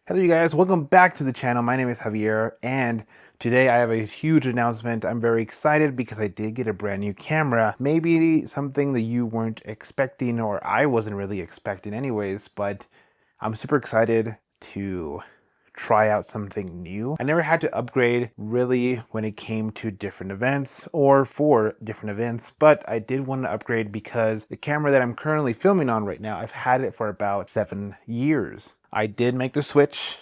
Hello you guys, welcome back to the channel. My name is Javier and today I have a huge announcement. I'm very excited because I did get a brand new camera. Maybe something that you weren't expecting or I wasn't really expecting anyways, but I'm super excited to try out something new. I never had to upgrade really when it came to different events or for different events, but I did want to upgrade because the camera that I'm currently filming on right now, I've had it for about 7 years. I did make the switch.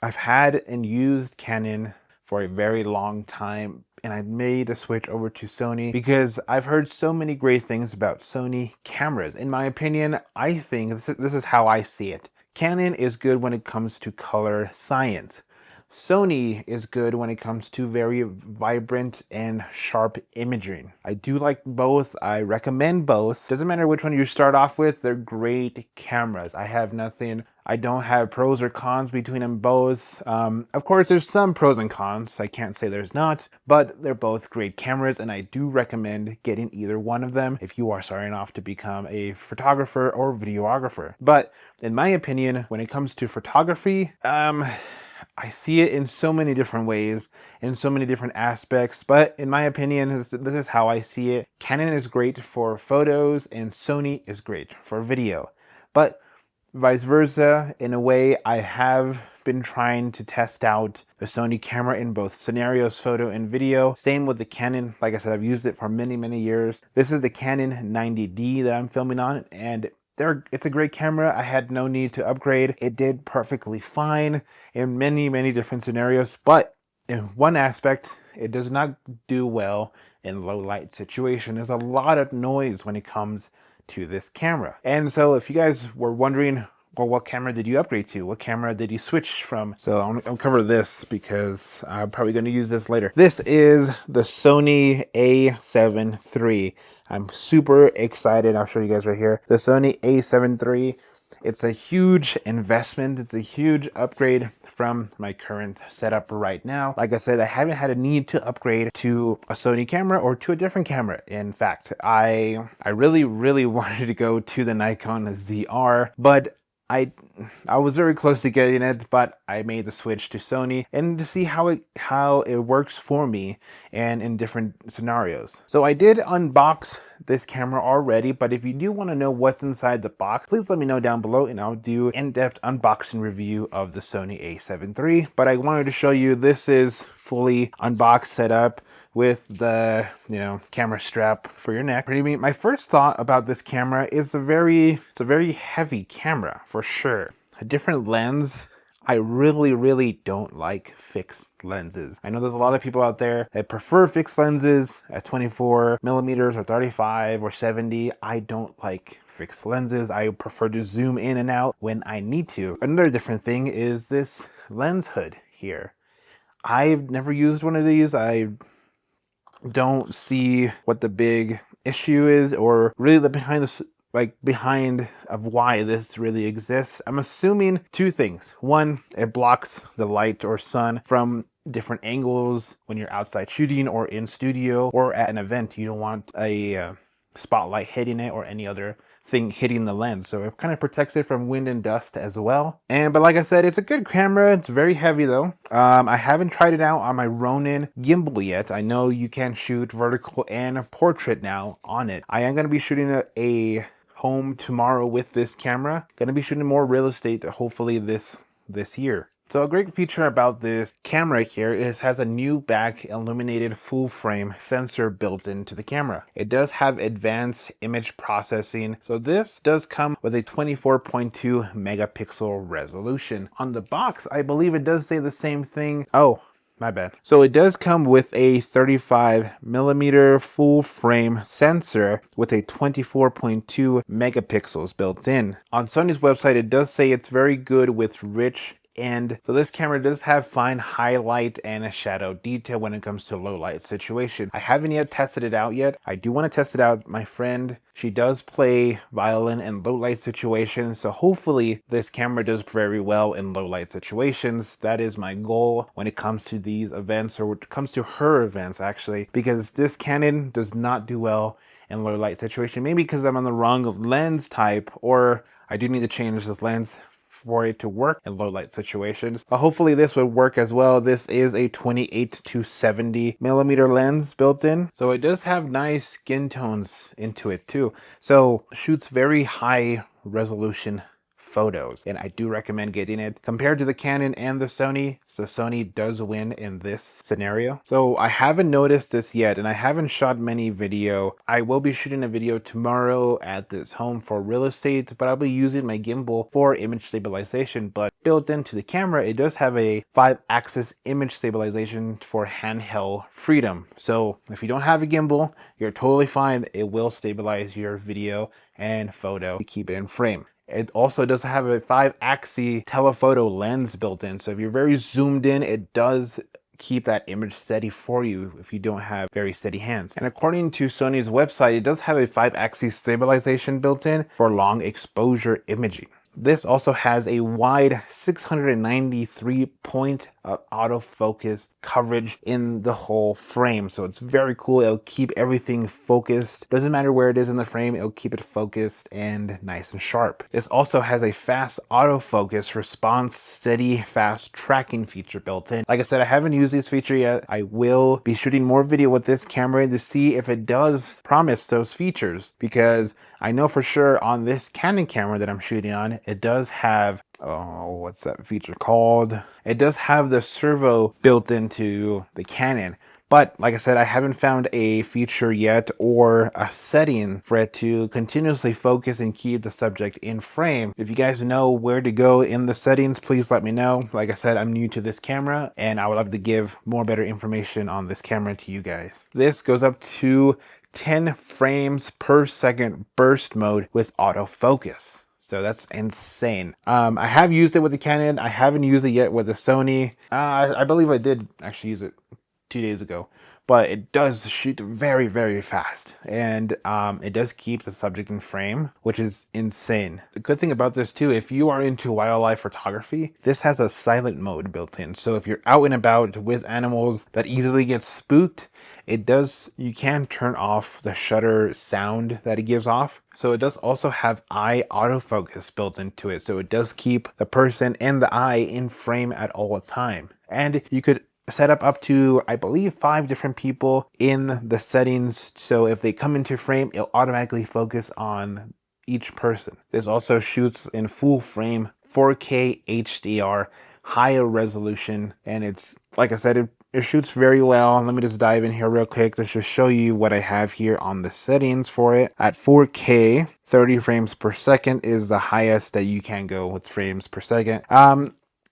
I've had and used Canon for a very long time, and I made the switch over to Sony because I've heard so many great things about Sony cameras. In my opinion, I think this is how I see it. Canon is good when it comes to color science. Sony is good when it comes to very vibrant and sharp imaging. I do like both. I recommend both. Doesn't matter which one you start off with, they're great cameras. I don't have pros or cons between them both. Of course, there's some pros and cons. I can't say there's not, but they're both great cameras, and I do recommend getting either one of them if you are starting off to become a photographer or videographer. But in my opinion, when it comes to photography, I see it in so many different ways, in so many different aspects, but in my opinion, this is how I see it. Canon is great for photos and Sony is great for video. But vice versa, in a way, I have been trying to test out the Sony camera in both scenarios, photo and video. Same with the Canon. Like I said, I've used it for many years. This is the Canon 90D that I'm filming on, and it's a great camera. I had no need to upgrade. It did perfectly fine in many different scenarios, but in one aspect, it does not do well in low light situation. There's a lot of noise when it comes to this camera. And so if you guys were wondering, well, what camera did you upgrade to? What camera did you switch from? So I'll cover this because I'm probably going to use this later. This is the Sony a7 III. I'm super excited. I'll show you guys right here. The Sony a7 III. It's a huge investment. It's a huge upgrade from my current setup right now. Like I said, I haven't had a need to upgrade to a Sony camera or to a different camera. In fact, I really wanted to go to the Nikon ZR, but I was very close to getting it, but I made the switch to Sony and to see how it works for me and in different scenarios. So I did unbox this camera already, but if you do want to know what's inside the box, please let me know down below and I'll do in-depth unboxing review of the Sony a7 III. But I wanted to show you this is fully unboxed, set up with the camera strap for your neck. My first thought about this camera is it's a very heavy camera for sure. A different lens. I really don't like fixed lenses. I know there's a lot of people out there that prefer fixed lenses at 24 millimeters or 35 or 70. I don't like fixed lenses. I prefer to zoom in and out when I need to. Another different thing is this lens hood here. I've never used one of these. I don't see what the big issue is or really the behind of why this really exists. I'm assuming two things. One, it blocks the light or sun from different angles when you're outside shooting or in studio or at an event. You don't want a spotlight hitting it or any other thing hitting the lens, so it kind of protects it from wind and dust as well. But like I said, it's a good camera. It's very heavy though. I haven't tried it out on my Ronin gimbal yet. I know you can shoot vertical and portrait now on it. I am going to be shooting a home tomorrow with this camera. Going to be shooting more real estate hopefully this year. So a great feature about this camera here is it has a new back illuminated full frame sensor built into the camera. It does have advanced image processing. So this does come with a 24.2 megapixel resolution. On the box, I believe it does say the same thing. Oh, my bad. So it does come with a 35 millimeter full frame sensor with a 24.2 megapixels built in. On Sony's website, it does say it's very good with rich, and so this camera does have fine highlight and a shadow detail when it comes to low light situation. I haven't yet tested it out yet. I do want to test it out. My friend, she does play violin in low light situations, so hopefully this camera does very well in low light situations. That is my goal when it comes to these events, or when it comes to her events actually, because this Canon does not do well in low light situation. Maybe because I'm on the wrong lens type, or I do need to change this lens for it to work in low light situations. But hopefully this would work as well. This is a 28 to 70 millimeter lens built in, so it does have nice skin tones into it too. So shoots very high resolution photos, and I do recommend getting it. Compared to the Canon and the Sony, so Sony does win in this scenario. So I haven't noticed this yet, and I haven't shot many video. I will be shooting a video tomorrow at this home for real estate, but I'll be using my gimbal for image stabilization. But built into the camera, it does have a 5-axis image stabilization for handheld freedom. So if you don't have a gimbal, you're totally fine. It will stabilize your video and photo to keep it in frame. It also does have a 5-axis telephoto lens built in, so if you're very zoomed in, it does keep that image steady for you if you don't have very steady hands. And according to Sony's website, it does have a 5-axis stabilization built in for long exposure imaging. This also has a wide 693 point autofocus coverage in the whole frame. So it's very cool. It'll keep everything focused. Doesn't matter where it is in the frame, it'll keep it focused and nice and sharp. This also has a fast autofocus response, steady, fast tracking feature built in. Like I said, I haven't used this feature yet. I will be shooting more video with this camera to see if it does promise those features, because I know for sure on this Canon camera that I'm shooting on, it does have, oh, what's that feature called? It does have the servo built into the Canon. But like I said, I haven't found a feature yet or a setting for it to continuously focus and keep the subject in frame. If you guys know where to go in the settings, please let me know. Like I said, I'm new to this camera and I would love to give more better information on this camera to you guys. This goes up to 10 frames per second burst mode with autofocus. So that's insane. I have used it with the Canon. I haven't used it yet with the Sony. I believe I did actually use it 2 days ago, but it does shoot very, very fast, and it does keep the subject in frame, which is insane. The good thing about this too, if you are into wildlife photography, this has a silent mode built in. So if you're out and about with animals that easily get spooked, you can turn off the shutter sound that it gives off. So it does also have eye autofocus built into it. So it does keep the person and the eye in frame at all time. And you could set up to, I believe, 5 different people in the settings. So if they come into frame, it'll automatically focus on each person. This also shoots in full frame 4K HDR, higher resolution. And it's, like I said, it shoots very well. Let me just dive in here real quick to just show you what I have here on the settings for it. At 4K, 30 frames per second is the highest that you can go with frames per second.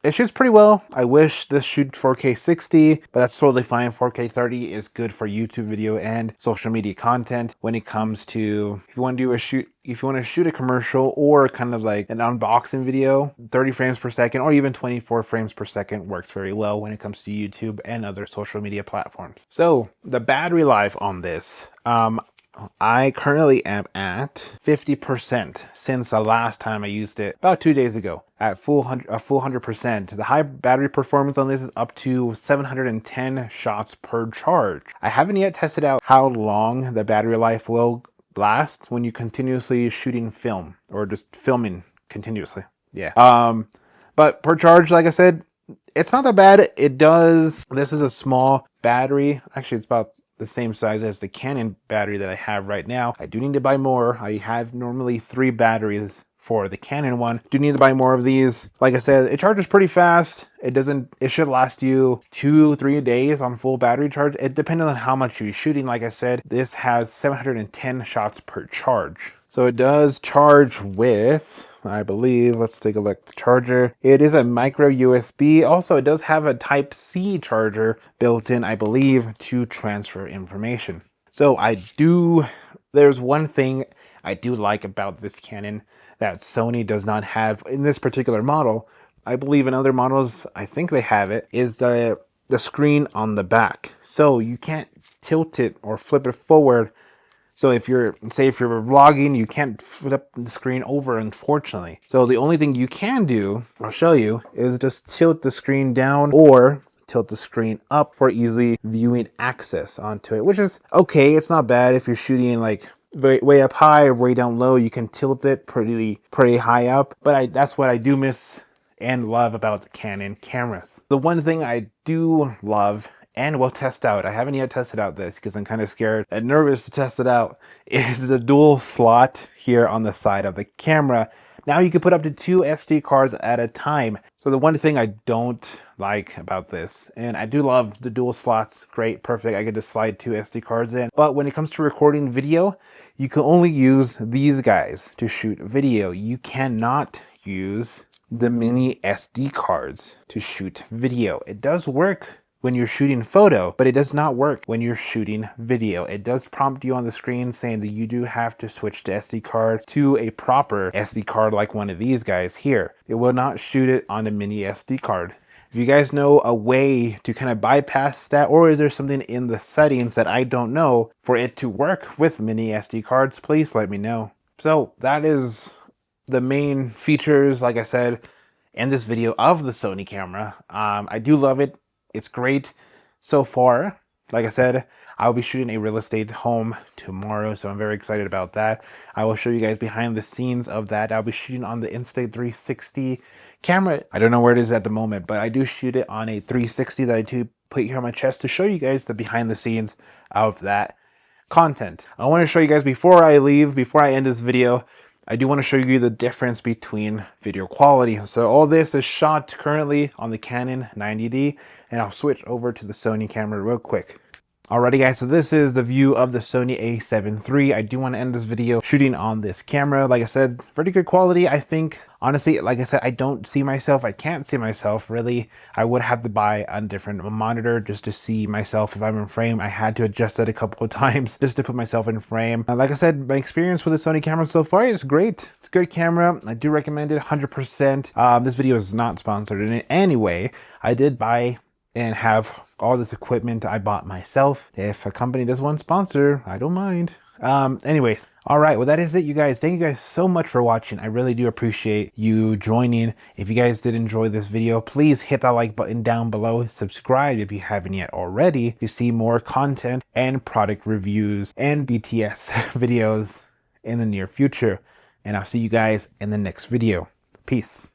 It shoots pretty well. I wish this shoots 4K 60, but that's totally fine. 4K 30 is good for YouTube video and social media content when it comes to, if you want to shoot a commercial or kind of like an unboxing video, 30 frames per second or even 24 frames per second works very well when it comes to YouTube and other social media platforms. So the battery life on this, I currently am at 50% since the last time I used it about 2 days ago at full 100%. The high battery performance on this is up to 710 shots per charge. I haven't yet tested out how long the battery life will last when you continuously shooting film or just filming continuously. Yeah. But per charge, like I said, it's not that bad. This is a small battery. Actually, it's about the same size as the Canon battery that I have right now. I do need to buy more. I have normally 3 batteries for the Canon one. Do need to buy more of these. Like I said, it charges pretty fast. It should last you 2-3 days on full battery charge. It depends on how much you're shooting. Like I said, this has 710 shots per charge. So it does charge with, I believe, let's take a look at the charger. It is a micro USB. Also, it does have a Type-C charger built in, I believe, to transfer information. So there's one thing I do like about this Canon that Sony does not have in this particular model. I believe in other models, I think they have it, is the screen on the back. So you can't tilt it or flip it forward. So if you're vlogging, you can't flip the screen over, unfortunately. So the only thing you can do, I'll show you, is just tilt the screen down or tilt the screen up for easy viewing access onto it, which is okay. It's not bad if you're shooting like way up high or way down low. You can tilt it pretty high up, but that's what I do miss and love about the Canon cameras. The one thing I do love and will test out, I haven't yet tested out this because I'm kind of scared and nervous to test it out, is the dual slot here on the side of the camera. Now you can put up to 2 SD cards at a time. So the one thing I don't like about this, and I do love the dual slots, great, perfect, I get to slide 2 SD cards in, but when it comes to recording video, you can only use these guys to shoot video. You cannot use the mini SD cards to shoot video. It does work when you're shooting photo, but it does not work when you're shooting video. It does prompt you on the screen saying that you do have to switch the SD card to a proper SD card like one of these guys here. It will not shoot it on a mini SD card. If you guys know a way to kind of bypass that, or is there something in the settings that I don't know for it to work with mini SD cards, please let me know. So that is the main features, like I said, in this video of the Sony camera. I do love it. It's great so far. Like I said, I'll be shooting a real estate home tomorrow, so I'm very excited about that. I will show you guys behind the scenes of that. I'll be shooting on the Insta360 camera. I don't know where it is at the moment, but I do shoot it on a 360 that I do put here on my chest to show you guys the behind the scenes of that content. I want to show you guys before I leave, before I end this video, I do want to show you the difference between video quality. So all this is shot currently on the Canon 90D, and I'll switch over to the Sony camera real quick. Alrighty guys, so this is the view of the Sony a7 III. I do want to end this video shooting on this camera. Like I said, pretty good quality, I think. Honestly, like I said, I can't see myself really. I would have to buy a different monitor just to see myself if I'm in frame. I had to adjust that a couple of times just to put myself in frame. Like I said, my experience with the Sony camera so far is great. It's a good camera. I do recommend it 100%. This video is not sponsored in any way. I did buy and have all this equipment I bought myself. If a company does want to sponsor, I don't mind. Anyways, all right, well, that is it, you guys. Thank you guys so much for watching. I really do appreciate you joining. If you guys did enjoy this video, please hit that like button down below. Subscribe if you haven't yet already to see more content and product reviews and BTS videos in the near future. And I'll see you guys in the next video. Peace.